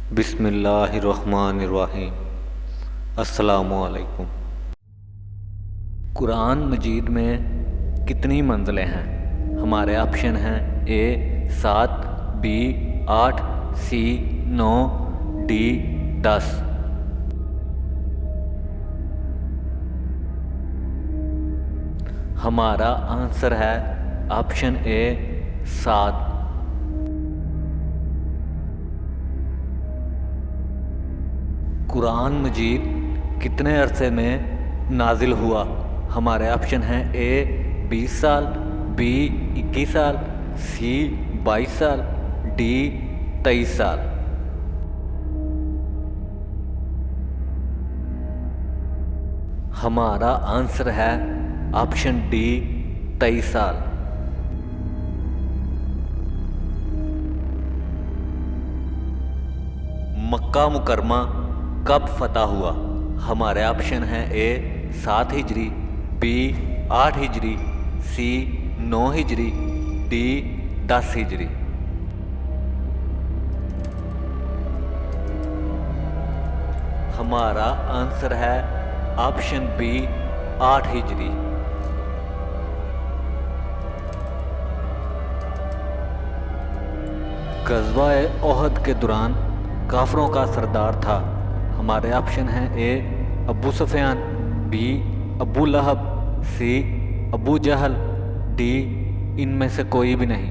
बिस्मिल्लाहिर्रहमानिर्रहीम। अस्सलामुअलैकुम। कुरान मजीद में कितनी मंजिलें हैं? हमारे ऑप्शन हैं ए 7, बी 8, सी 9, डी 10। हमारा आंसर है ऑप्शन ए 7। कुरान मजीद कितने अरसे में नाजिल हुआ? हमारे ऑप्शन हैं ए 20 साल, बी 21 साल, सी 22 साल, डी 23 साल। हमारा आंसर है ऑप्शन डी 23 साल। मक्का मुकरमा कब फतह हुआ? हमारे ऑप्शन हैं ए 7 हिजरी, बी 8 हिजरी, सी 9 हिजरी, डी 10 हिजरी। हमारा आंसर है ऑप्शन बी 8 हिजरी। ग़ज़वा-ए ओहद के दौरान काफरों का सरदार था। हमारे ऑप्शन हैं ए अबू सुफियान, बी अबू लहब, सी अबू जहल, डी इनमें से कोई भी नहीं।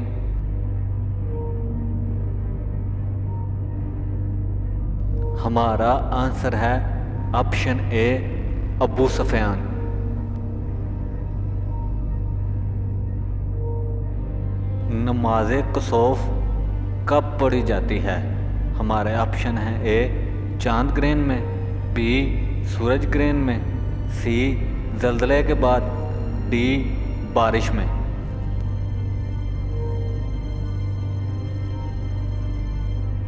हमारा आंसर है ऑप्शन ए अबू सुफियान। नमाज कुसूफ कब पढ़ी जाती है? हमारे ऑप्शन हैं ए चांद ग्रहण में, बी सूरज ग्रहण में, सी ज़लज़ले के बाद, डी बारिश में।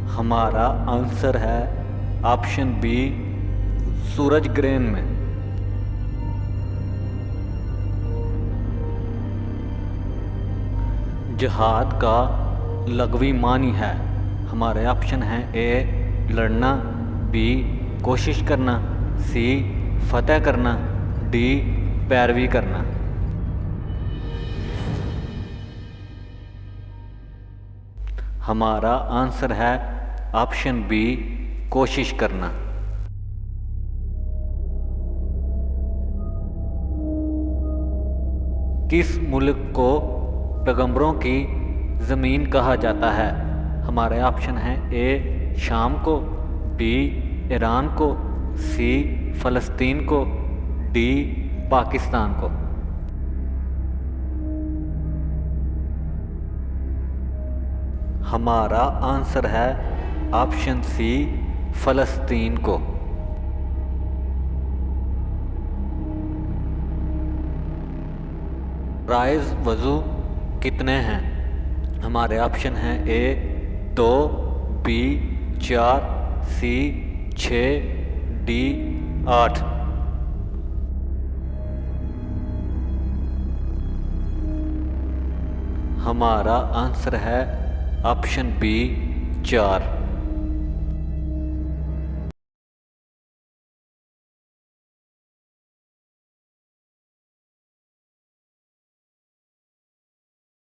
हमारा आंसर है ऑप्शन बी सूरज ग्रहण में। जिहाद का लग़वी मानी है? हमारे ऑप्शन हैं ए लड़ना, बी कोशिश करना, सी फतह करना, डी पैरवी करना। हमारा आंसर है ऑप्शन बी कोशिश करना। किस मुल्क को पैगंबरों की ज़मीन कहा जाता है? हमारे ऑप्शन हैं ए शाम को, बी ईरान को, सी फ़लस्तीन को, डी पाकिस्तान को। हमारा आंसर है ऑप्शन सी फ़लस्तीन को। राइज़ वज़ू कितने हैं? हमारे ऑप्शन हैं ए 2, बी 4, सी 6, डी 8। हमारा आंसर है ऑप्शन बी 4।